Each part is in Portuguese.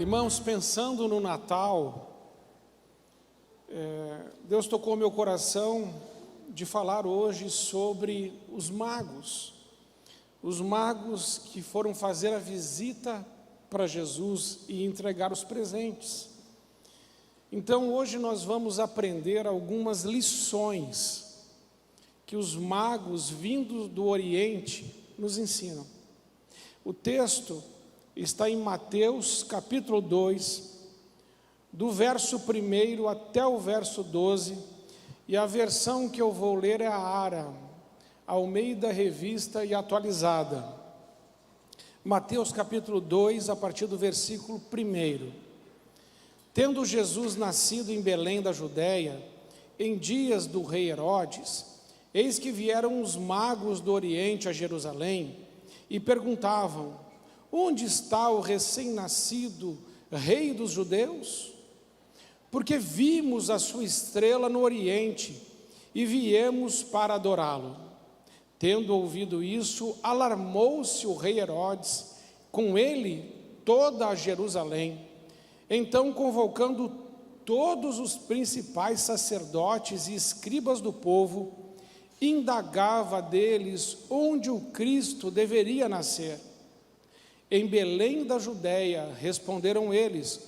Irmãos, pensando no Natal, Deus tocou meu coração de falar hoje sobre os magos que foram fazer a visita para Jesus e entregar os presentes. Então hoje nós vamos aprender algumas lições que os magos vindos do Oriente nos ensinam. O texto está em Mateus capítulo 2, do verso 1 até o verso 12, e a versão que eu vou ler é a ARA, Almeida Revista e Atualizada. Mateus capítulo 2, a partir do versículo 1. Tendo Jesus nascido em Belém da Judéia, em dias do rei Herodes, eis que vieram os magos do Oriente a Jerusalém e perguntavam: onde está o recém-nascido rei dos judeus? Porque vimos a sua estrela no Oriente e viemos para adorá-lo. Tendo ouvido isso, alarmou-se o rei Herodes, com ele toda a Jerusalém. Então, convocando todos os principais sacerdotes e escribas do povo, indagava deles onde o Cristo deveria nascer. Em Belém da Judéia, responderam eles,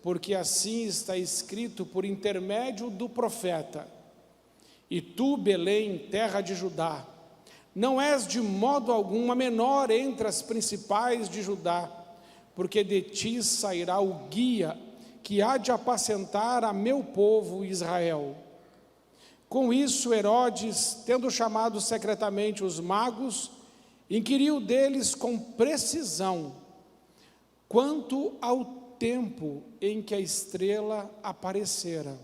porque assim está escrito por intermédio do profeta: e tu, Belém, terra de Judá, não és de modo algum a menor entre as principais de Judá, porque de ti sairá o guia que há de apacentar a meu povo Israel. Com isso, Herodes, tendo chamado secretamente os magos, inquiriu deles com precisão quanto ao tempo em que a estrela aparecera.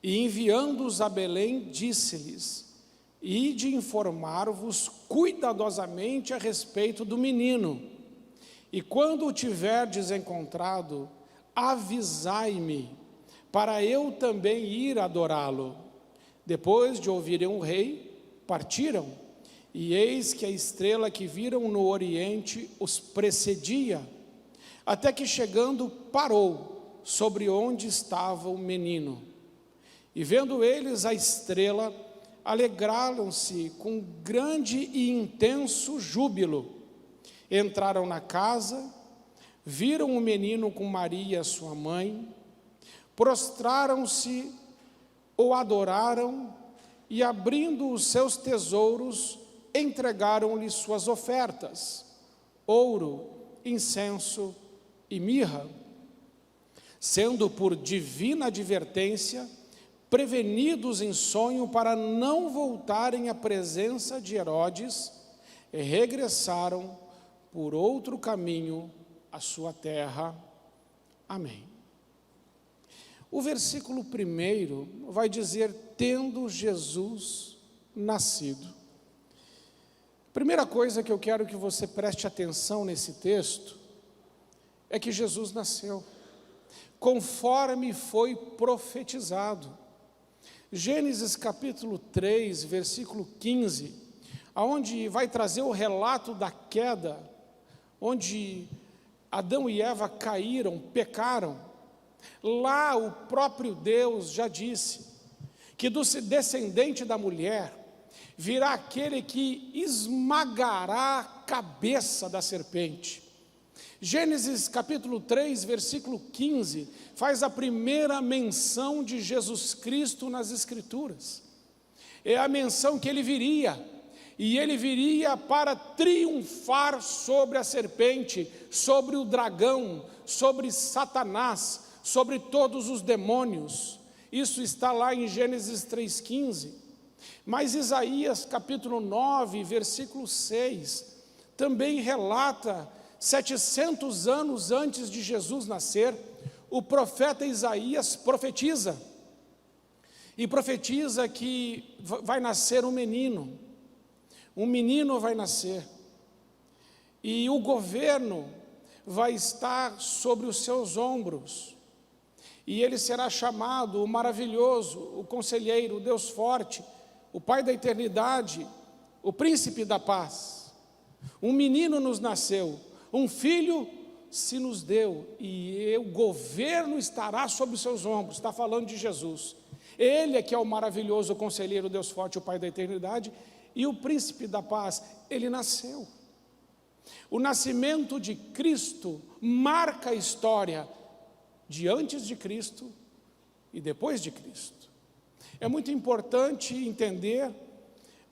E enviando-os a Belém, disse-lhes: ide informar-vos cuidadosamente a respeito do menino, e quando o tiverdes encontrado, avisai-me, para eu também ir adorá-lo. Depois de ouvirem o rei, partiram, e eis que a estrela que viram no Oriente os precedia, até que chegando parou sobre onde estava o menino. E vendo eles a estrela, alegraram-se com grande e intenso júbilo. Entraram na casa, viram o menino com Maria, sua mãe, prostraram-se, o adoraram e, abrindo os seus tesouros, entregaram-lhe suas ofertas: ouro, incenso e mirra. Sendo por divina advertência prevenidos em sonho para não voltarem à presença de Herodes, regressaram por outro caminho à sua terra. Amém. O versículo 1 vai dizer: tendo Jesus nascido. Primeira coisa que eu quero que você preste atenção nesse texto é que Jesus nasceu, conforme foi profetizado. Gênesis capítulo 3, versículo 15, aonde vai trazer o relato da queda, onde Adão e Eva caíram, pecaram. Lá o próprio Deus já disse que do descendente da mulher virá aquele que esmagará a cabeça da serpente. Gênesis capítulo 3, versículo 15, faz a primeira menção de Jesus Cristo nas Escrituras. É a menção que ele viria, e ele viria para triunfar sobre a serpente, sobre o dragão, sobre Satanás, sobre todos os demônios. Isso está lá em Gênesis 3,15. Mas Isaías capítulo 9, versículo 6, também relata, 700 anos antes de Jesus nascer, o profeta Isaías profetiza. E profetiza que vai nascer um menino vai nascer. E o governo vai estar sobre os seus ombros. E ele será chamado o maravilhoso, o conselheiro, o Deus forte, o Pai da eternidade, o príncipe da paz. Um menino nos nasceu, um filho se nos deu, e o governo estará sobre os seus ombros. Está falando de Jesus. Ele é que é o maravilhoso conselheiro, Deus forte, o Pai da eternidade, e o príncipe da paz. Ele nasceu. O nascimento de Cristo marca a história de antes de Cristo e depois de Cristo. É muito importante entender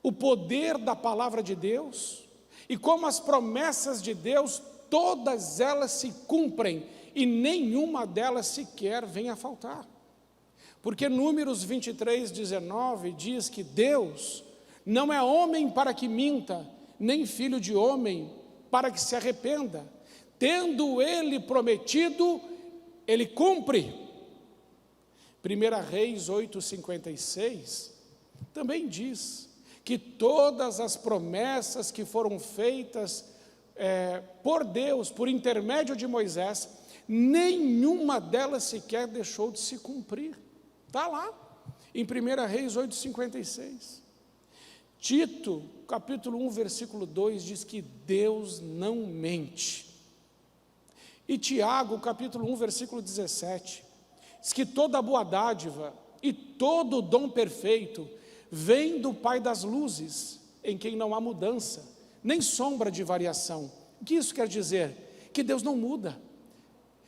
o poder da palavra de Deus e como as promessas de Deus, todas elas se cumprem e nenhuma delas sequer vem a faltar. Porque Números 23, 19 diz que Deus não é homem para que minta, nem filho de homem para que se arrependa. Tendo ele prometido, ele cumpre. 1 Reis 8,56 também diz que todas as promessas que foram feitas por Deus, por intermédio de Moisés, nenhuma delas sequer deixou de se cumprir. Está lá, em 1 Reis 8,56. Tito, capítulo 1, versículo 2, diz que Deus não mente. E Tiago, capítulo 1, versículo 17, diz que toda boa dádiva e todo dom perfeito vem do Pai das luzes, em quem não há mudança, nem sombra de variação. O que isso quer dizer? Que Deus não muda.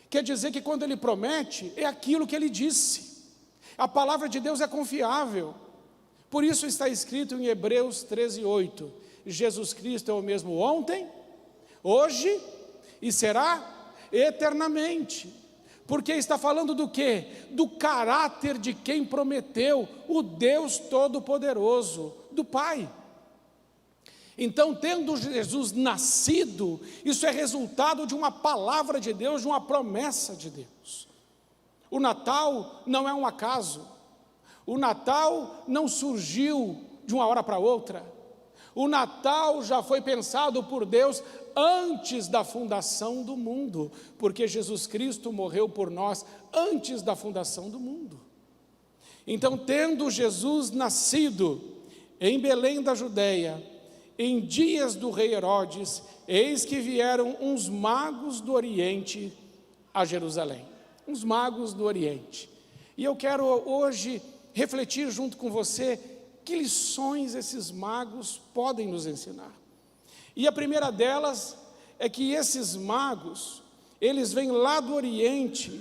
Quer dizer que quando Ele promete, é aquilo que Ele disse. A palavra de Deus é confiável. Por isso está escrito em Hebreus 13:8, Jesus Cristo é o mesmo ontem, hoje e será eternamente. Porque está falando do quê? Do caráter de quem prometeu, o Deus Todo-Poderoso, do Pai. Então, tendo Jesus nascido, isso é resultado de uma palavra de Deus, de uma promessa de Deus. O Natal não é um acaso. O Natal não surgiu de uma hora para outra. O Natal já foi pensado por Deus antes da fundação do mundo, porque Jesus Cristo morreu por nós antes da fundação do mundo. Então, tendo Jesus nascido em Belém da Judeia, em dias do rei Herodes, eis que vieram uns magos do Oriente a Jerusalém. Uns magos do Oriente. E eu quero hoje refletir junto com você que lições esses magos podem nos ensinar. E a primeira delas é que esses magos, eles vêm lá do Oriente,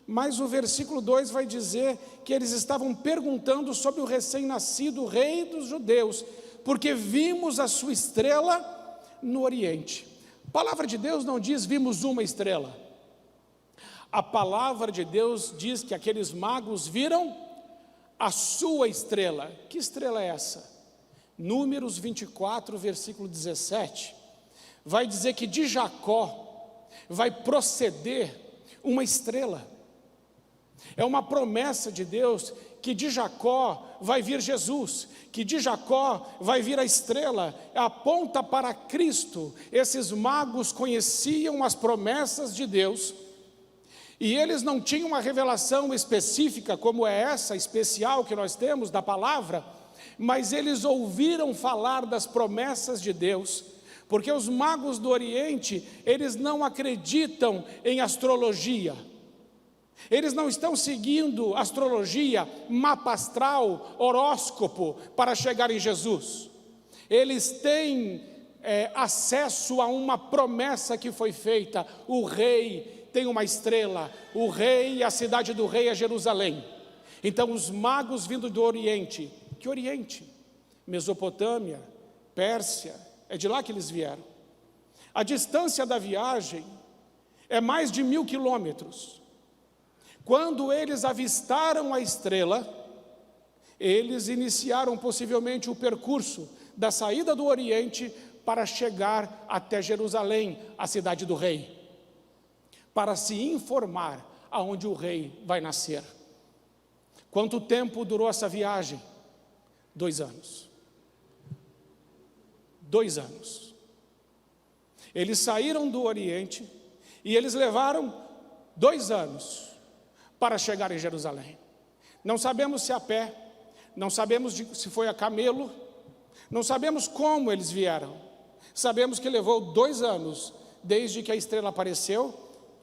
mas o versículo 2 vai dizer que eles estavam perguntando sobre o recém-nascido rei dos judeus, porque vimos a sua estrela no Oriente. A palavra de Deus não diz vimos uma estrela. A palavra de Deus diz que aqueles magos viram a sua estrela. Que estrela é essa? Números 24, versículo 17, vai dizer que de Jacó vai proceder uma estrela. É uma promessa de Deus que de Jacó vai vir Jesus, que de Jacó vai vir a estrela, aponta para Cristo. Esses magos conheciam as promessas de Deus, e eles não tinham uma revelação específica, como é essa, especial que nós temos da palavra, mas eles ouviram falar das promessas de Deus, porque os magos do Oriente, eles não acreditam em astrologia, eles não estão seguindo astrologia, mapa astral, horóscopo, para chegar em Jesus. Eles têm acesso a uma promessa que foi feita. O rei tem uma estrela, o rei, a cidade do rei é Jerusalém. Então os magos vindo do Oriente, que Oriente? Mesopotâmia, Pérsia, é de lá que eles vieram. A distância da viagem é mais de 1000 quilômetros. Quando eles avistaram a estrela, eles iniciaram possivelmente o percurso da saída do Oriente para chegar até Jerusalém, a cidade do rei, para se informar aonde o rei vai nascer. Quanto tempo durou essa viagem? 2 anos. 2 anos. Eles saíram do Oriente e eles levaram 2 anos para chegar em Jerusalém. Não sabemos se a pé, não sabemos se foi a camelo, não sabemos como eles vieram. Sabemos que levou 2 anos, desde que a estrela apareceu,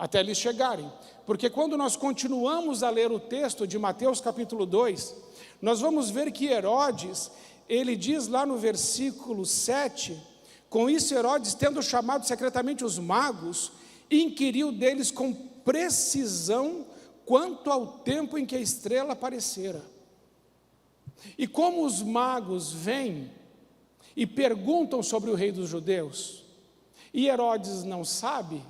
até eles chegarem. Porque quando nós continuamos a ler o texto de Mateus capítulo 2, nós vamos ver que Herodes, ele diz lá no versículo 7, com isso Herodes, tendo chamado secretamente os magos, inquiriu deles com precisão quanto ao tempo em que a estrela aparecera. E como os magos vêm e perguntam sobre o rei dos judeus, e Herodes não sabe,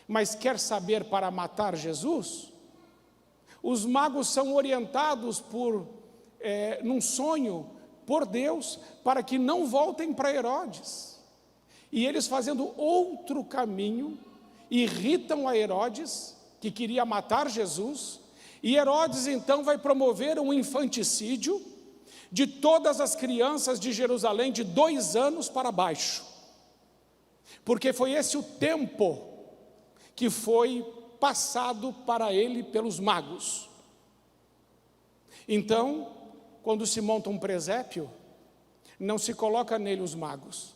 mas quer saber para matar Jesus, os magos são orientados num sonho por Deus, para que não voltem para Herodes. E eles, fazendo outro caminho, irritam a Herodes, que queria matar Jesus, e Herodes então vai promover um infanticídio de todas as crianças de Jerusalém de 2 anos para baixo, porque foi esse o tempo que foi passado para ele pelos magos. Então, quando se monta um presépio, não se coloca nele os magos,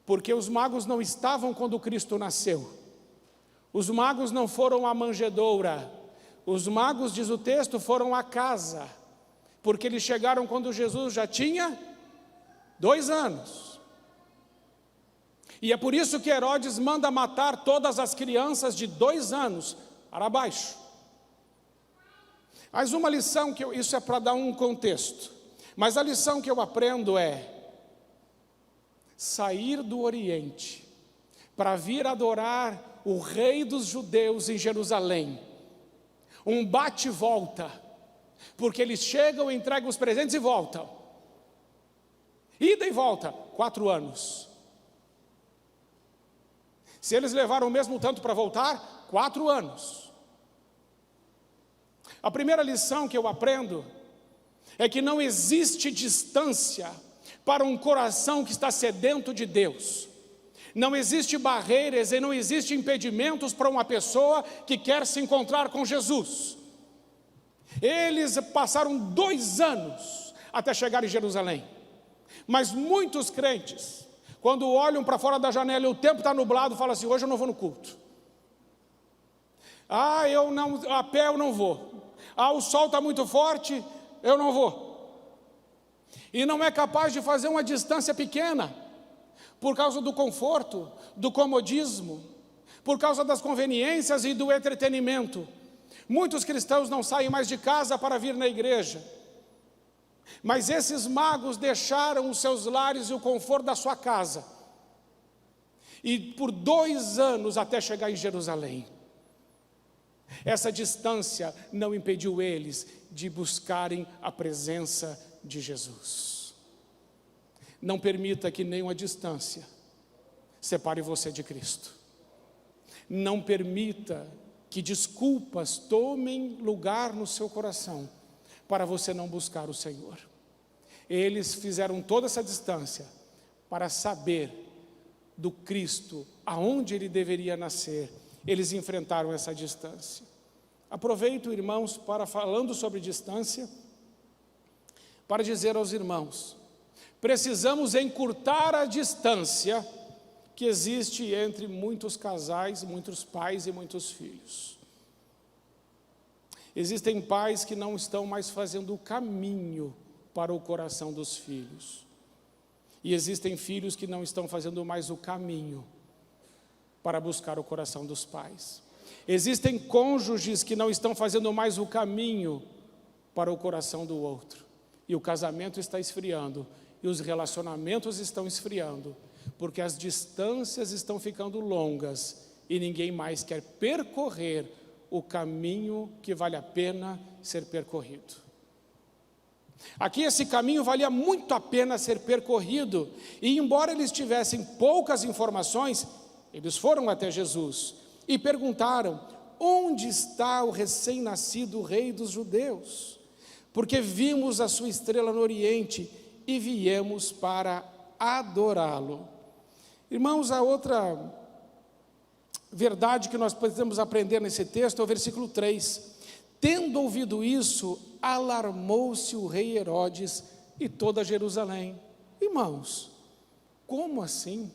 porque os magos não estavam quando Cristo nasceu. Os magos não foram à manjedoura, os magos, diz o texto, foram à casa, porque eles chegaram quando Jesus já tinha 2 anos. E é por isso que Herodes manda matar todas as crianças de 2 anos para baixo. Mas uma lição isso é para dar um contexto, mas a lição que eu aprendo é sair do Oriente para vir adorar o rei dos judeus em Jerusalém, um bate e volta, porque eles chegam, entregam os presentes e voltam, ida e volta, 4 anos. Se eles levaram o mesmo tanto para voltar, 4 anos. A primeira lição que eu aprendo é que não existe distância para um coração que está sedento de Deus. Não existe barreiras e não existe impedimentos para uma pessoa que quer se encontrar com Jesus. Eles passaram 2 anos até chegar em Jerusalém. Mas muitos crentes, quando olham para fora da janela e o tempo está nublado, falam assim: hoje eu não vou no culto. A pé eu não vou. O sol está muito forte, eu não vou. E não é capaz de fazer uma distância pequena, por causa do conforto, do comodismo, por causa das conveniências e do entretenimento. Muitos cristãos não saem mais de casa para vir na igreja. Mas esses magos deixaram os seus lares e o conforto da sua casa, e por 2 anos até chegar em Jerusalém. Essa distância não impediu eles de buscarem a presença de Jesus. Não permita que nenhuma distância separe você de Cristo. Não permita que desculpas tomem lugar no seu coração para você não buscar o Senhor. Eles fizeram toda essa distância para saber do Cristo, aonde Ele deveria nascer. Eles enfrentaram essa distância. Aproveito, irmãos, falando sobre distância, para dizer aos irmãos: precisamos encurtar a distância que existe entre muitos casais, muitos pais e muitos filhos. Existem pais que não estão mais fazendo o caminho para o coração dos filhos. E existem filhos que não estão fazendo mais o caminho para buscar o coração dos pais. Existem cônjuges que não estão fazendo mais o caminho para o coração do outro. E o casamento está esfriando, e os relacionamentos estão esfriando, porque as distâncias estão ficando longas, e ninguém mais quer percorrer o caminho que vale a pena ser percorrido. Aqui esse caminho valia muito a pena ser percorrido, e embora eles tivessem poucas informações, eles foram até Jesus e perguntaram: onde está o recém-nascido rei dos judeus? Porque vimos a sua estrela no Oriente e viemos para adorá-lo. Irmãos, a outra verdade que nós precisamos aprender nesse texto é o versículo 3. Tendo ouvido isso, alarmou-se o rei Herodes e toda Jerusalém. Irmãos, como assim?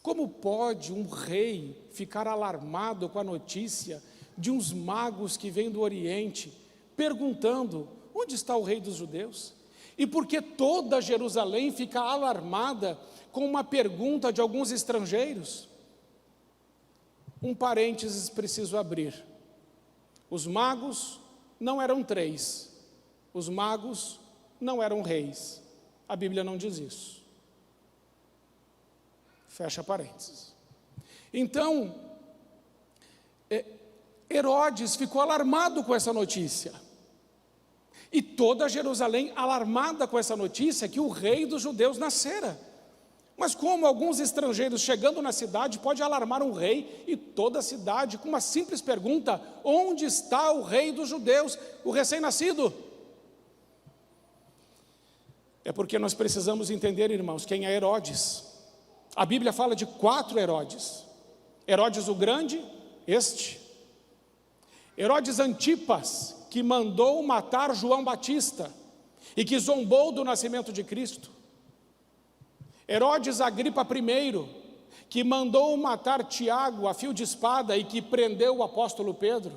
Como pode um rei ficar alarmado com a notícia de uns magos que vêm do Oriente, perguntando: onde está o rei dos judeus? E por que toda Jerusalém fica alarmada com uma pergunta de alguns estrangeiros? Um parênteses preciso abrir. Os magos não eram 3. Os magos não eram reis. A Bíblia não diz isso. Fecha parênteses. Então, Herodes ficou alarmado com essa notícia. E toda Jerusalém alarmada com essa notícia que o rei dos judeus nascera. Mas como alguns estrangeiros chegando na cidade pode alarmar um rei e toda a cidade com uma simples pergunta: onde está o rei dos judeus, o recém-nascido? É porque nós precisamos entender, irmãos, quem é Herodes. A Bíblia fala de 4 Herodes. Herodes o Grande, este. Herodes Antipas, que mandou matar João Batista e que zombou do nascimento de Cristo. Herodes Agripa I, que mandou matar Tiago a fio de espada e que prendeu o apóstolo Pedro.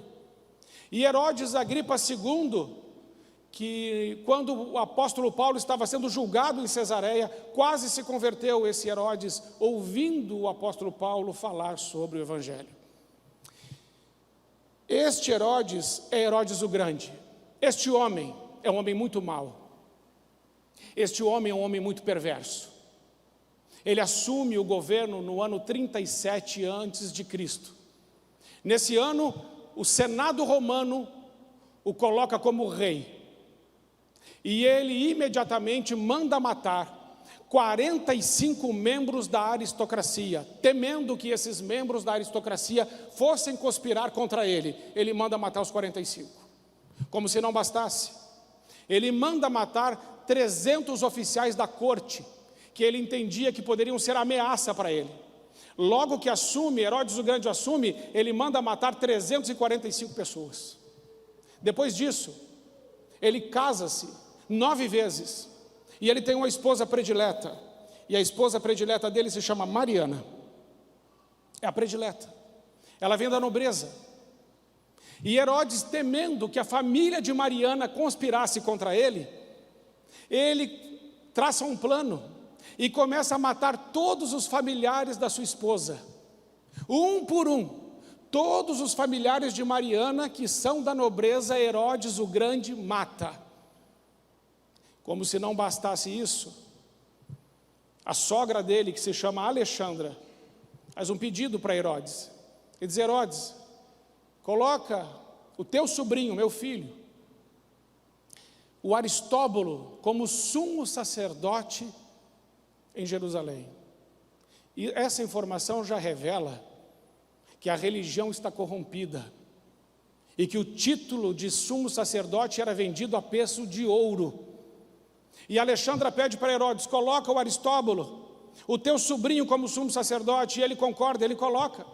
E Herodes Agripa II, que quando o apóstolo Paulo estava sendo julgado em Cesareia, quase se converteu esse Herodes, ouvindo o apóstolo Paulo falar sobre o Evangelho. Este Herodes é Herodes o Grande. Este homem é um homem muito mau. Este homem é um homem muito perverso. Ele assume o governo no ano 37 a.C. Nesse ano, o Senado romano o coloca como rei. E ele imediatamente manda matar 45 membros da aristocracia, temendo que esses membros da aristocracia fossem conspirar contra ele. Ele manda matar os 45. Como se não bastasse, ele manda matar 300 oficiais da corte, que ele entendia que poderiam ser ameaça para ele. Logo que assume, Herodes o Grande assume, ele manda matar 345 pessoas. Depois disso, ele casa-se 9 vezes, e ele tem uma esposa predileta, e a esposa predileta dele se chama Mariana. É a predileta. Ela vem da nobreza. E Herodes, temendo que a família de Mariana conspirasse contra ele traça um plano e começa a matar todos os familiares da sua esposa, um por um. Todos os familiares de Mariana, que são da nobreza, Herodes o Grande mata. Como se não bastasse isso, a sogra dele, que se chama Alexandra, faz um pedido para Herodes. Ele diz: Herodes, coloca o teu sobrinho, meu filho, o Aristóbulo, como sumo sacerdote em Jerusalém. E essa informação já revela que a religião está corrompida e que o título de sumo sacerdote era vendido a preço de ouro. E Alexandra pede para Herodes: coloca o Aristóbulo, o teu sobrinho, como sumo sacerdote. E ele concorda, ele coloca.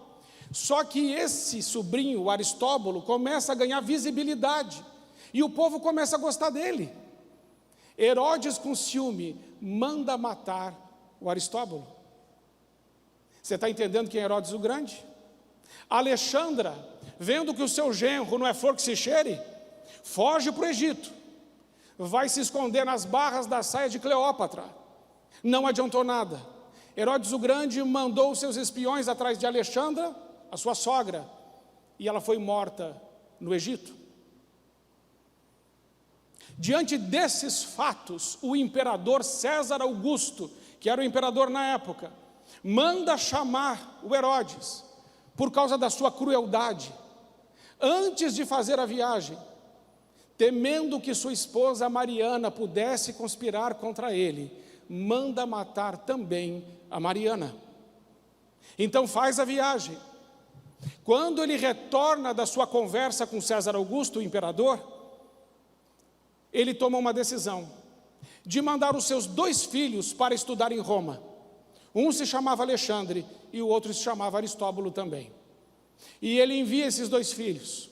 Só que esse sobrinho, o Aristóbulo, começa a ganhar visibilidade e o povo começa a gostar dele. Herodes, com ciúme, manda matar o Aristóbulo. Você está entendendo quem é Herodes o Grande? Alexandra, vendo que o seu genro não é flor que se cheire, foge para o Egito. Vai se esconder nas barras da saia de Cleópatra. Não adiantou nada. Herodes o Grande mandou seus espiões atrás de Alexandra, a sua sogra, e ela foi morta no Egito. Diante desses fatos, o imperador César Augusto, que era o imperador na época, manda chamar o Herodes, por causa da sua crueldade. Antes de fazer a viagem, temendo que sua esposa Mariana pudesse conspirar contra ele, manda matar também a Mariana. Então faz a viagem. Quando ele retorna da sua conversa com César Augusto, o imperador, ele toma uma decisão de mandar os seus 2 filhos para estudar em Roma. Um se chamava Alexandre e o outro se chamava Aristóbulo também. E ele envia esses 2 filhos.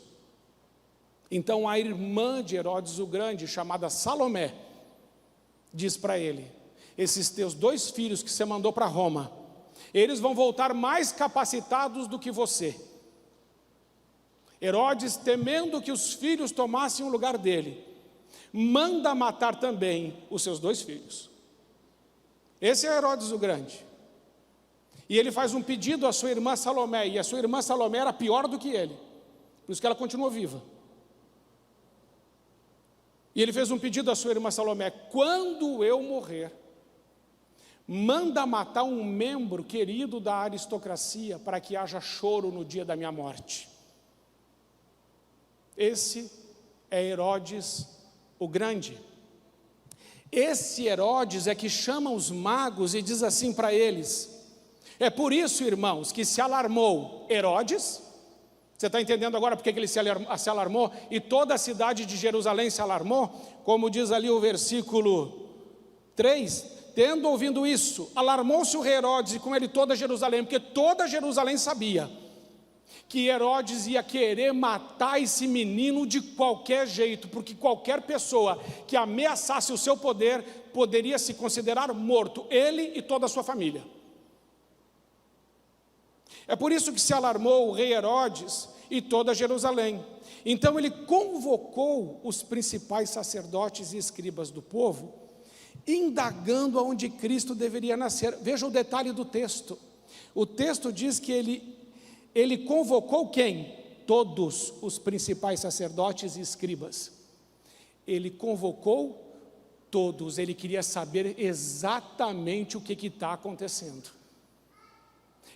Então a irmã de Herodes o Grande, chamada Salomé, diz para ele: esses teus 2 filhos que você mandou para Roma, Eles vão voltar mais capacitados do que você. Herodes, temendo que os filhos tomassem o lugar dele, manda matar também os seus 2 filhos. Esse é Herodes o Grande. E ele faz um pedido à sua irmã Salomé, e a sua irmã Salomé era pior do que ele, por isso que ela continuou viva. E ele fez um pedido à sua irmã Salomé: quando eu morrer, manda matar um membro querido da aristocracia, para que haja choro no dia da minha morte. Esse é Herodes o Grande. Esse Herodes é que chama os magos e diz assim para eles. É por isso, irmãos, que se alarmou Herodes. Você está entendendo agora porque que ele se alarmou? E toda a cidade de Jerusalém se alarmou? Como diz ali o versículo 3, tendo ouvido isso, alarmou-se o rei Herodes e com ele toda Jerusalém, porque toda Jerusalém sabia que Herodes ia querer matar esse menino de qualquer jeito, porque qualquer pessoa que ameaçasse o seu poder, poderia se considerar morto, ele e toda a sua família. É por isso que se alarmou o rei Herodes e toda Jerusalém. Então ele convocou os principais sacerdotes e escribas do povo, indagando aonde Cristo deveria nascer. Veja o detalhe do texto. O texto diz que ele convocou quem? Todos os principais sacerdotes e escribas. Ele convocou todos, ele queria saber exatamente o que está acontecendo.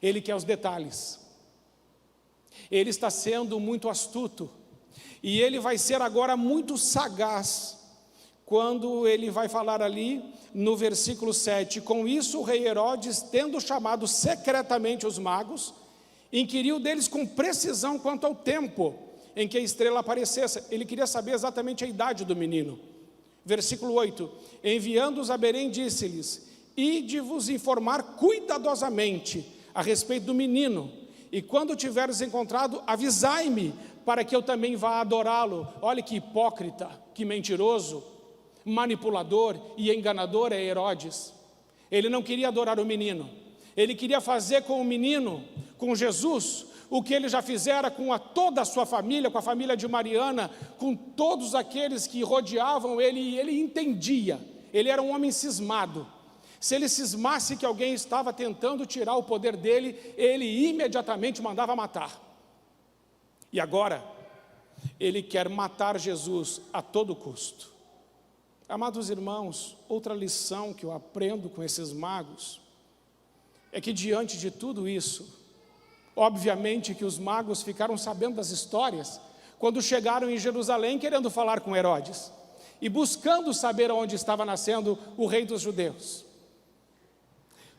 Ele quer os detalhes. Ele está sendo muito astuto. E ele vai ser agora muito sagaz, quando ele vai falar ali no versículo 7, com isso o rei Herodes, tendo chamado secretamente os magos, inquiriu deles com precisão quanto ao tempo em que a estrela aparecesse. Ele queria saber exatamente a idade do menino. Versículo 8, enviando-os a Belém, disse-lhes, ide-vos informar cuidadosamente a respeito do menino, e quando tiveres encontrado, avisai-me, para que eu também vá adorá-lo. Olha que hipócrita, que mentiroso, manipulador e enganador é Herodes. Ele não queria adorar o menino, ele queria fazer com o menino, com Jesus, o que ele já fizera com toda a sua família, com a família de Mariana, com todos aqueles que rodeavam ele, e ele entendia, ele era um homem cismado. Se ele cismasse que alguém estava tentando tirar o poder dele, ele imediatamente mandava matar. E agora, ele quer matar Jesus a todo custo. Amados irmãos, outra lição que eu aprendo com esses magos, é que diante de tudo isso, obviamente que os magos ficaram sabendo das histórias, quando chegaram em Jerusalém querendo falar com Herodes, e buscando saber onde estava nascendo o rei dos judeus.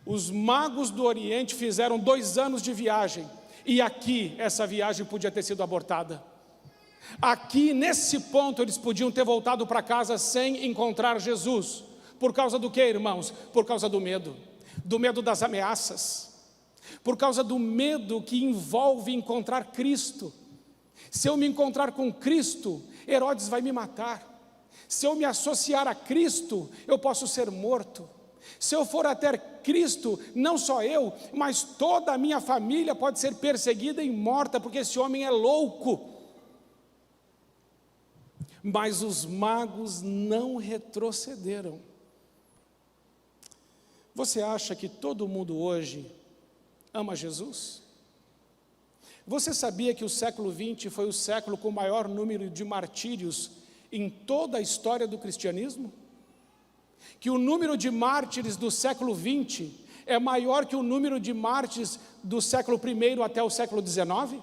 Os magos do Oriente fizeram 2 anos de viagem, e aqui essa viagem podia ter sido abortada. Aqui, nesse ponto, eles podiam ter voltado para casa sem encontrar Jesus. Por causa do que, irmãos? Por causa do medo das ameaças, por causa do medo que envolve encontrar Cristo. Se eu me encontrar com Cristo, Herodes vai me matar. Se eu me associar a Cristo, eu posso ser morto. Se eu for até Cristo, não só eu, mas toda a minha família pode ser perseguida e morta, porque esse homem é louco. Mas os magos não retrocederam. Você acha que todo mundo hoje ama Jesus? Você sabia que o século XX foi o século com o maior número de martírios em toda a história do cristianismo? Que o número de mártires do século XX é maior que o número de mártires do século I até o século XIX?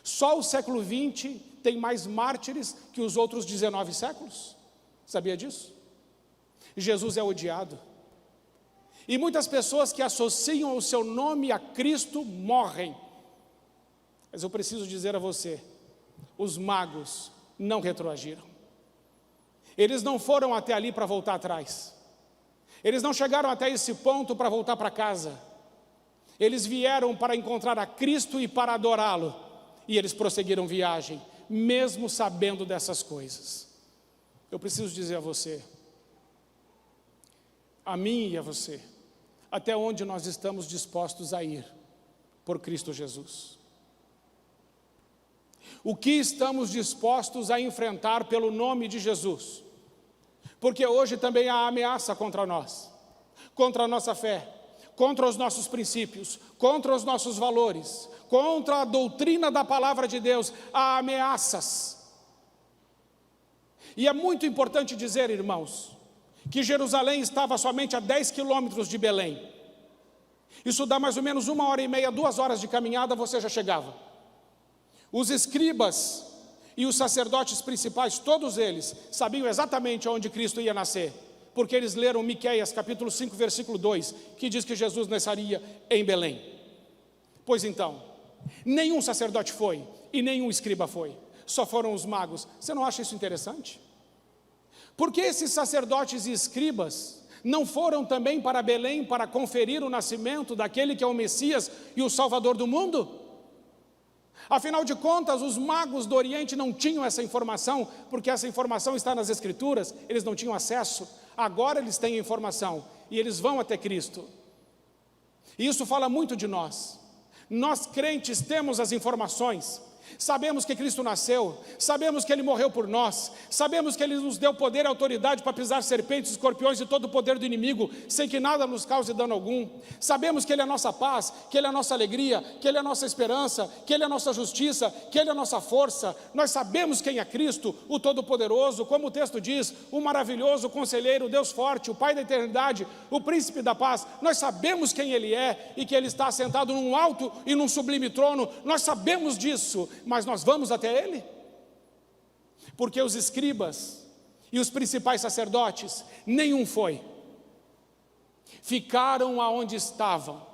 Só o século XX tem mais mártires que os outros 19 séculos? Sabia disso? Jesus é odiado. E muitas pessoas que associam o seu nome a Cristo morrem. Mas eu preciso dizer a você, os magos não retroagiram. Eles não foram até ali para voltar atrás. Eles não chegaram até esse ponto para voltar para casa. Eles vieram para encontrar a Cristo e para adorá-lo. E eles prosseguiram viagem, mesmo sabendo dessas coisas. Eu preciso dizer a você, a mim e a você, até onde nós estamos dispostos a ir por Cristo Jesus. O que estamos dispostos a enfrentar pelo nome de Jesus? Porque hoje também há ameaça contra nós, contra a nossa fé, contra os nossos princípios, contra os nossos valores, contra a doutrina da palavra de Deus. Há ameaças. E é muito importante dizer, irmãos, que Jerusalém estava somente a 10 quilômetros de Belém. Isso dá mais ou menos 1h30, 2 horas de caminhada, você já chegava. Os escribas e os sacerdotes principais, todos eles, sabiam exatamente onde Cristo ia nascer, porque eles leram Miqueias, capítulo 5, versículo 2, que diz que Jesus nasceria em Belém. Pois então, nenhum sacerdote foi, e nenhum escriba foi, só foram os magos. Você não acha isso interessante? Porque esses sacerdotes e escribas não foram também para Belém para conferir o nascimento daquele que é o Messias e o Salvador do mundo? Afinal de contas, os magos do Oriente não tinham essa informação, porque essa informação está nas Escrituras, eles não tinham acesso. Agora eles têm a informação e eles vão até Cristo. E isso fala muito de nós. Nós crentes temos as informações. Sabemos que Cristo nasceu, sabemos que Ele morreu por nós, sabemos que Ele nos deu poder e autoridade para pisar serpentes, escorpiões e todo o poder do inimigo, sem que nada nos cause dano algum. Sabemos que Ele é a nossa paz, que Ele é a nossa alegria, que Ele é a nossa esperança, que Ele é a nossa justiça, que Ele é a nossa força. Nós sabemos quem é Cristo, o Todo-Poderoso, como o texto diz, o maravilhoso conselheiro, o Deus forte, o Pai da eternidade, o príncipe da paz. Nós sabemos quem Ele é e que Ele está assentado num alto e num sublime trono. Nós sabemos disso. Mas nós vamos até Ele? Porque os escribas e os principais sacerdotes, nenhum foi. Ficaram aonde estavam.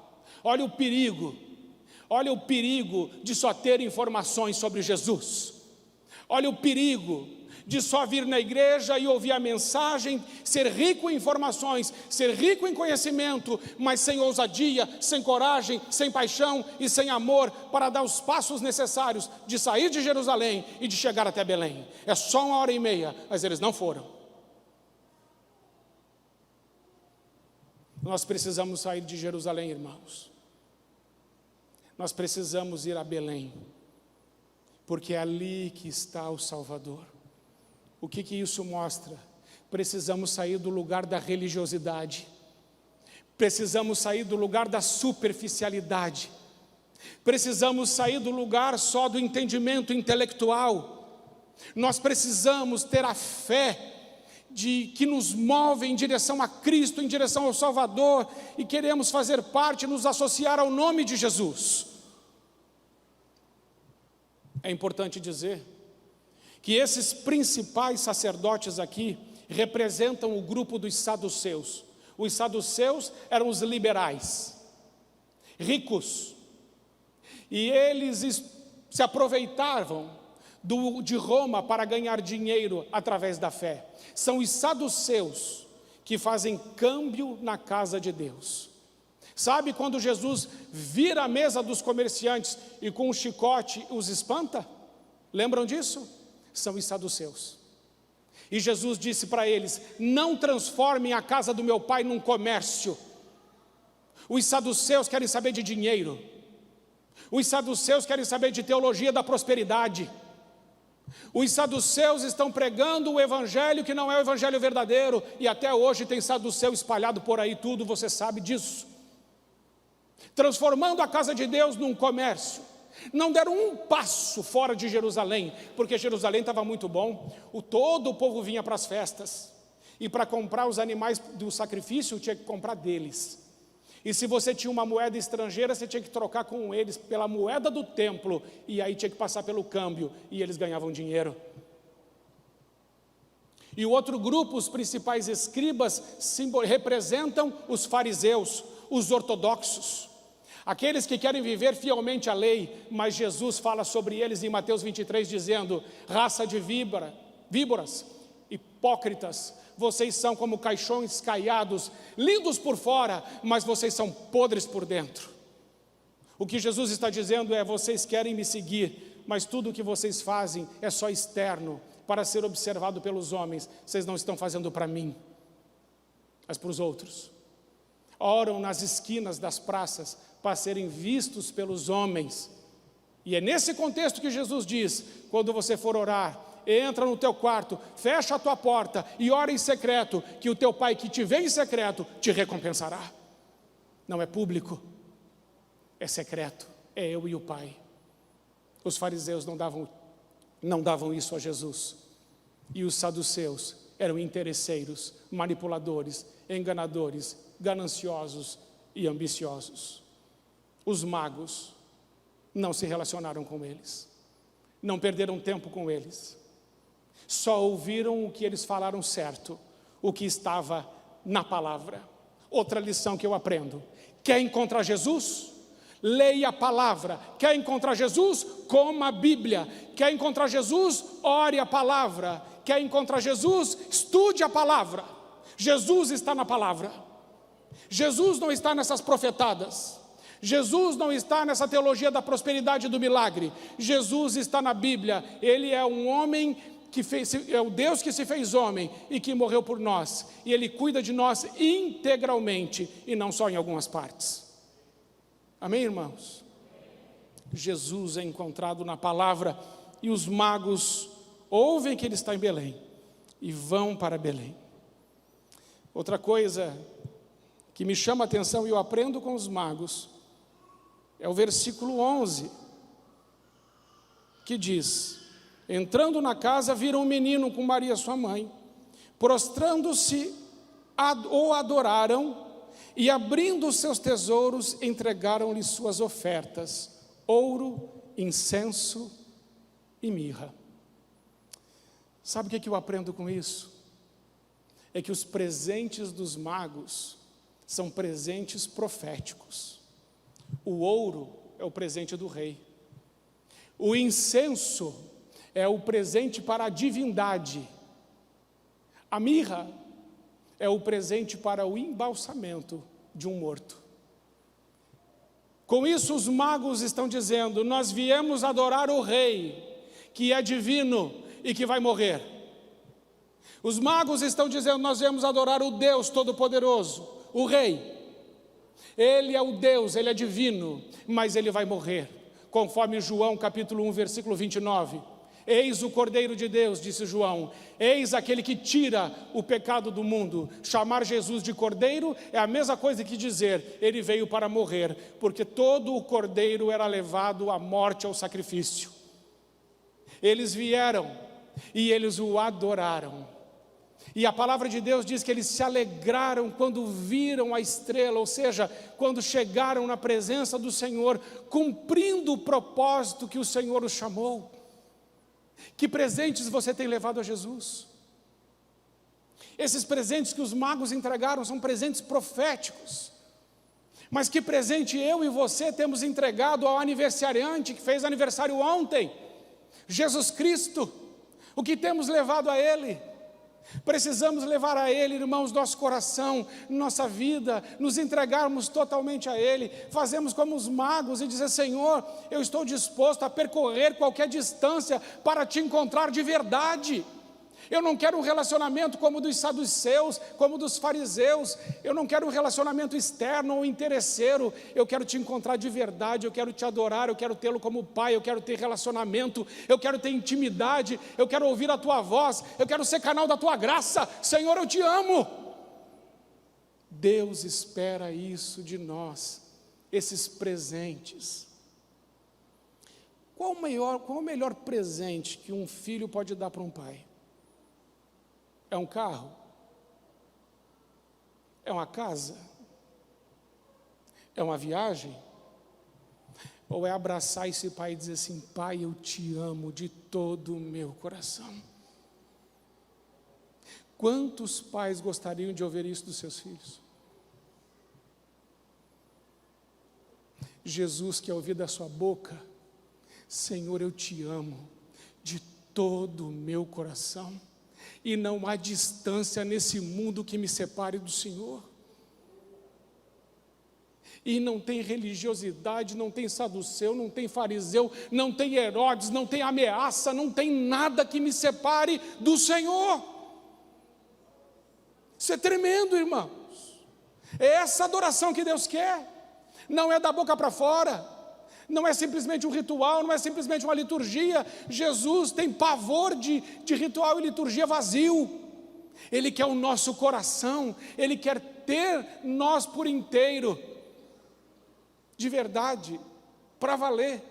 Olha o perigo de só ter informações sobre Jesus. Olha o perigo de só vir na igreja e ouvir a mensagem, ser rico em informações, ser rico em conhecimento, mas sem ousadia, sem coragem, sem paixão e sem amor para dar os passos necessários de sair de Jerusalém e de chegar até Belém. É só 1h30, mas eles não foram. Nós precisamos sair de Jerusalém, irmãos. Nós precisamos ir a Belém, porque é ali que está o Salvador. O que isso mostra? Precisamos sair do lugar da religiosidade, precisamos sair do lugar da superficialidade, precisamos sair do lugar só do entendimento intelectual. Nós precisamos ter a fé que nos move em direção a Cristo, em direção ao Salvador, e queremos fazer parte, nos associar ao nome de Jesus. É importante dizer que esses principais sacerdotes aqui representam o grupo dos saduceus. Os saduceus eram os liberais, ricos, e eles se aproveitavam de Roma para ganhar dinheiro através da fé. São os saduceus que fazem câmbio na casa de Deus. Sabe quando Jesus vira a mesa dos comerciantes e com um chicote os espanta? Lembram disso? São os saduceus. E Jesus disse para eles: não transformem a casa do meu pai num comércio. Os saduceus querem saber de dinheiro. Os saduceus querem saber de teologia da prosperidade. Os saduceus estão pregando o evangelho que não é o evangelho verdadeiro, e até hoje tem saduceu espalhado por aí tudo, você sabe disso. Transformando a casa de Deus num comércio. Não deram um passo fora de Jerusalém, porque Jerusalém estava muito bom. Todo o povo vinha para as festas, e para comprar os animais do sacrifício tinha que comprar deles. E se você tinha uma moeda estrangeira, você tinha que trocar com eles pela moeda do templo, e aí tinha que passar pelo câmbio, e eles ganhavam dinheiro. E o outro grupo, os principais escribas, representam os fariseus, os ortodoxos, aqueles que querem viver fielmente a lei, mas Jesus fala sobre eles em Mateus 23, dizendo: raça de víboras, hipócritas, vocês são como caixões caiados, lindos por fora, mas vocês são podres por dentro. O que Jesus está dizendo é: vocês querem me seguir, mas tudo o que vocês fazem é só externo, para ser observado pelos homens. Vocês não estão fazendo para mim, mas para os outros. oram nas esquinas das praças para serem vistos pelos homens. E é nesse contexto que Jesus diz, quando você for orar, entra no teu quarto, fecha a tua porta e ora em secreto, que o teu pai que te vê em secreto te recompensará. Não é público, é secreto, é eu e o Pai. Os fariseus não davam isso a Jesus. E os saduceus eram interesseiros, manipuladores, enganadores, gananciosos e ambiciosos. Os magos não se relacionaram com eles, não perderam tempo com eles, só ouviram o que eles falaram certo, o que estava na palavra. Outra lição que eu aprendo: quer encontrar Jesus? Leia a palavra. Quer encontrar Jesus? Coma a Bíblia. Quer encontrar Jesus? Ore a palavra. Quer encontrar Jesus? Estude a palavra. Jesus está na palavra. Jesus não está nessas profetadas. Jesus não está nessa teologia da prosperidade e do milagre. Jesus está na Bíblia. Ele é um homem é o Deus que se fez homem e que morreu por nós. E Ele cuida de nós integralmente e não só em algumas partes. Amém, irmãos? Jesus é encontrado na palavra e os magos ouvem que Ele está em Belém e vão para Belém. Outra coisa que me chama a atenção e eu aprendo com os magos é o versículo 11, que diz: entrando na casa, viram um menino com Maria sua mãe, prostrando-se, o adoraram, e abrindo os seus tesouros, entregaram-lhe suas ofertas, ouro, incenso e mirra. Sabe o que eu aprendo com isso? É que os presentes dos magos são presentes proféticos. O ouro é o presente do rei. O incenso é o presente para a divindade. A mirra é o presente para o embalsamento de um morto. Com isso os magos estão dizendo: nós viemos adorar o rei, que é divino e que vai morrer. Os magos estão dizendo: nós viemos adorar o Deus Todo-Poderoso, o rei. Ele é o Deus, Ele é divino, mas Ele vai morrer. Conforme João capítulo 1, versículo 29. Eis o Cordeiro de Deus, disse João, eis aquele que tira o pecado do mundo. Chamar Jesus de Cordeiro é a mesma coisa que dizer, Ele veio para morrer, porque todo o Cordeiro era levado à morte, ao sacrifício. Eles vieram e eles o adoraram. E a palavra de Deus diz que eles se alegraram quando viram a estrela, ou seja, quando chegaram na presença do Senhor, cumprindo o propósito que o Senhor os chamou. Que presentes você tem levado a Jesus? Esses presentes que os magos entregaram são presentes proféticos. Mas que presente eu e você temos entregado ao aniversariante que fez aniversário ontem? Jesus Cristo. O que temos levado a Ele? Precisamos levar a Ele, irmãos, nosso coração, nossa vida, nos entregarmos totalmente a Ele. Fazemos como os magos e dizer: Senhor, eu estou disposto a percorrer qualquer distância para te encontrar de verdade. Eu não quero um relacionamento como dos saduceus, como dos fariseus. Eu não quero um relacionamento externo ou interesseiro. Eu quero te encontrar de verdade, eu quero te adorar, eu quero tê-lo como pai, eu quero ter relacionamento, eu quero ter intimidade, eu quero ouvir a tua voz, eu quero ser canal da tua graça. Senhor, eu te amo. Deus espera isso de nós, esses presentes. Qual o melhor presente que um filho pode dar para um pai? É um carro? É uma casa? É uma viagem? Ou é abraçar esse pai e dizer assim: pai, eu te amo de todo o meu coração? Quantos pais gostariam de ouvir isso dos seus filhos? Jesus quer ouvir da sua boca: Senhor, eu te amo de todo o meu coração. E não há distância nesse mundo que me separe do Senhor. E não tem religiosidade, não tem saduceu, não tem fariseu, não tem Herodes, não tem ameaça, não tem nada que me separe do Senhor. Isso é tremendo, irmãos. É essa adoração que Deus quer. Não é da boca para fora, não é simplesmente um ritual, não é simplesmente uma liturgia. Jesus tem pavor de ritual e liturgia vazio. Ele quer o nosso coração, Ele quer ter nós por inteiro, de verdade, para valer.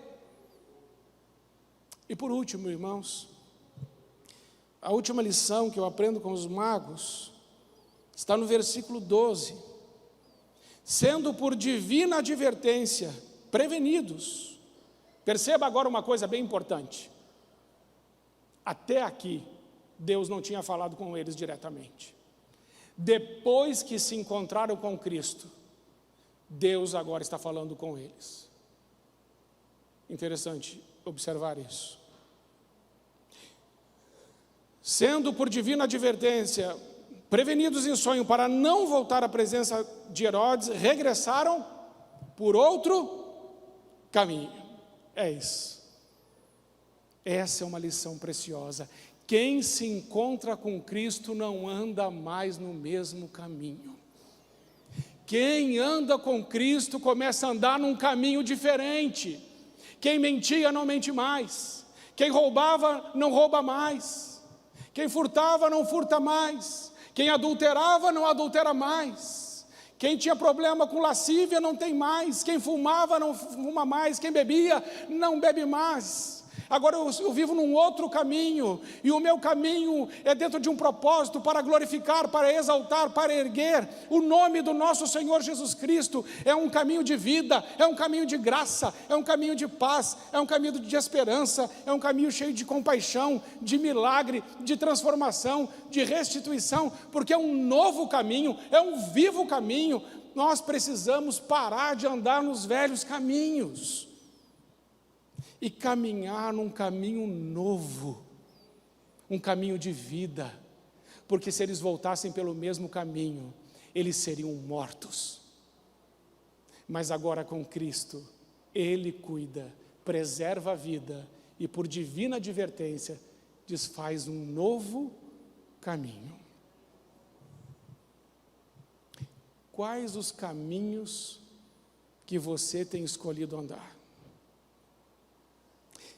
E por último, irmãos, a última lição que eu aprendo com os magos está no versículo 12. Sendo por divina advertência prevenidos. Perceba agora uma coisa bem importante. Até aqui, Deus não tinha falado com eles diretamente. Depois que se encontraram com Cristo, Deus agora está falando com eles. Interessante observar isso. Sendo por divina advertência prevenidos em sonho para não voltar à presença de Herodes, regressaram por outro caminho. É isso. Essa é uma lição preciosa. Quem se encontra com Cristo não anda mais no mesmo caminho. Quem anda com Cristo começa a andar num caminho diferente. Quem mentia não mente mais. Quem roubava não rouba mais. Quem furtava não furta mais. Quem adulterava não adultera mais. Quem tinha problema com lascívia não tem mais. Quem fumava não fuma mais. Quem bebia não bebe mais. Agora eu vivo num outro caminho, e o meu caminho é dentro de um propósito para glorificar, para exaltar, para erguer o nome do nosso Senhor Jesus Cristo. É um caminho de vida, é um caminho de graça, é um caminho de paz, é um caminho de esperança, é um caminho cheio de compaixão, de milagre, de transformação, de restituição, porque é um novo caminho, é um vivo caminho. Nós precisamos parar de andar nos velhos caminhos e caminhar num caminho novo, um caminho de vida, porque se eles voltassem pelo mesmo caminho, eles seriam mortos. Mas agora com Cristo, Ele cuida, preserva a vida e por divina advertência, desfaz um novo caminho. Quais os caminhos que você tem escolhido andar?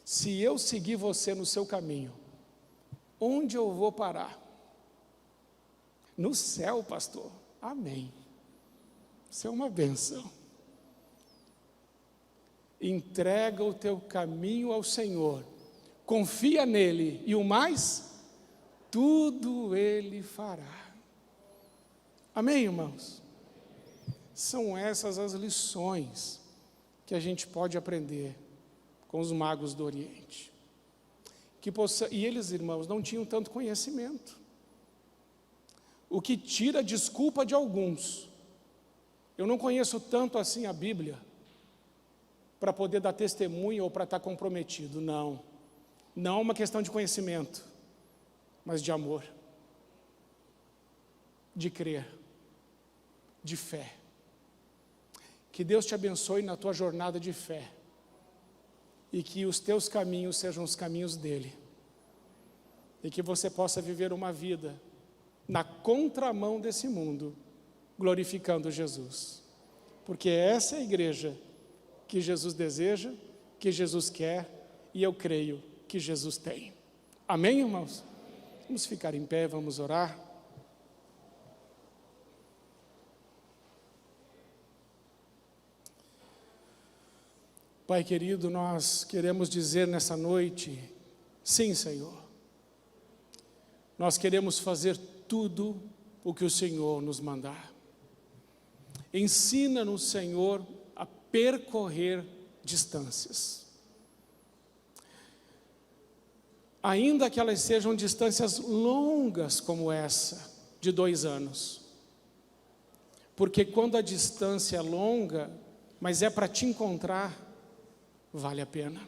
Se eu seguir você no seu caminho, onde eu vou parar? No céu, pastor. Amém. Isso é uma bênção. Entrega o teu caminho ao Senhor, confia nele, e o mais, tudo Ele fará. Amém, irmãos? São essas as lições que a gente pode aprender com os magos do Oriente. E eles, irmãos, não tinham tanto conhecimento. O que tira a desculpa de alguns. Eu não conheço tanto assim a Bíblia para poder dar testemunho ou para estar comprometido. Não. Não é uma questão de conhecimento, mas de amor, de crer, de fé. Que Deus te abençoe na tua jornada de fé. E que os teus caminhos sejam os caminhos dele. E que você possa viver uma vida na contramão desse mundo, glorificando Jesus. Porque essa é a igreja que Jesus deseja, que Jesus quer, e eu creio que Jesus tem. Amém, irmãos? Vamos ficar em pé, vamos orar. Pai querido, nós queremos dizer nessa noite, sim, Senhor. Nós queremos fazer tudo o que o Senhor nos mandar. Ensina-nos, Senhor, a percorrer distâncias. Ainda que elas sejam distâncias longas como essa, de 2 anos. Porque quando a distância é longa, mas é para te encontrar, vale a pena.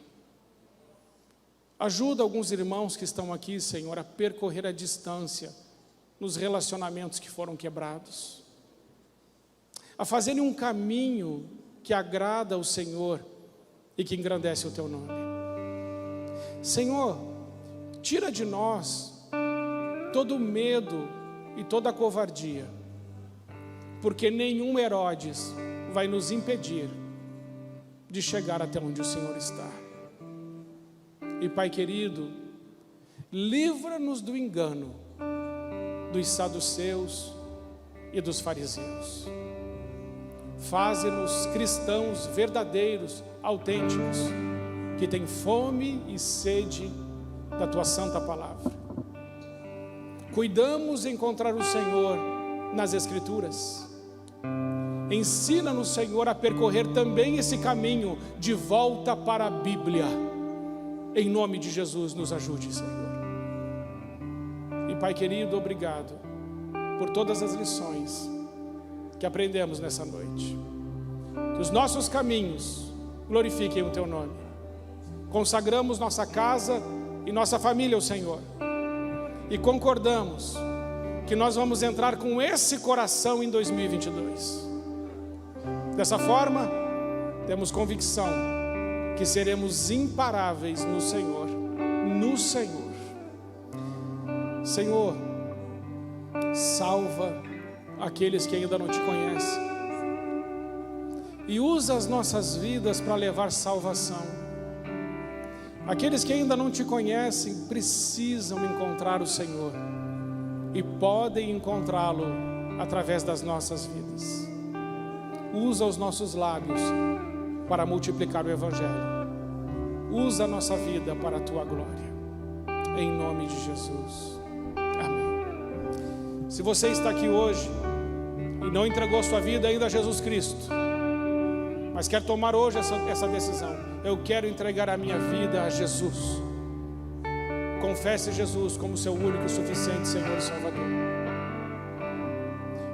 Ajuda alguns irmãos que estão aqui, Senhor, a percorrer a distância nos relacionamentos que foram quebrados, a fazerem um caminho que agrada ao Senhor e que engrandece o teu nome. Senhor, tira de nós todo o medo e toda a covardia. porque nenhum Herodes vai nos impedir de chegar até onde o Senhor está. E Pai querido, livra-nos do engano dos saduceus e dos fariseus. Faze-nos cristãos verdadeiros, autênticos, que têm fome e sede da Tua santa palavra. Cuidamos em encontrar o Senhor nas Escrituras. Ensina-nos, Senhor, a percorrer também esse caminho de volta para a Bíblia. Em nome de Jesus, nos ajude, Senhor. E Pai querido, obrigado por todas as lições que aprendemos nessa noite. Que os nossos caminhos glorifiquem o Teu nome. Consagramos nossa casa e nossa família ao Senhor. E concordamos que nós vamos entrar com esse coração em 2022. Dessa forma, temos convicção que seremos imparáveis no Senhor. No Senhor. Senhor, salva aqueles que ainda não Te conhecem. E usa as nossas vidas para levar salvação. Aqueles que ainda não Te conhecem precisam encontrar o Senhor. E podem encontrá-lo através das nossas vidas. Usa os nossos lábios para multiplicar o Evangelho. Usa a nossa vida para a Tua glória. Em nome de Jesus. Amém. Se você está aqui hoje e não entregou sua vida ainda a Jesus Cristo, mas quer tomar hoje essa decisão, eu quero entregar a minha vida a Jesus. Confesse Jesus como seu único e suficiente Senhor e Salvador.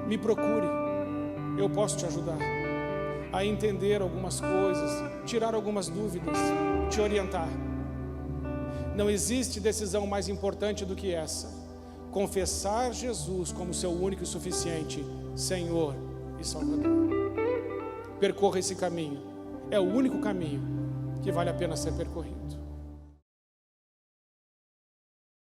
Me procure, eu posso te ajudar a entender algumas coisas, tirar algumas dúvidas, te orientar. Não existe decisão mais importante do que essa: confessar Jesus como seu único e suficiente Senhor e Salvador. Percorra esse caminho, é o único caminho que vale a pena ser percorrido.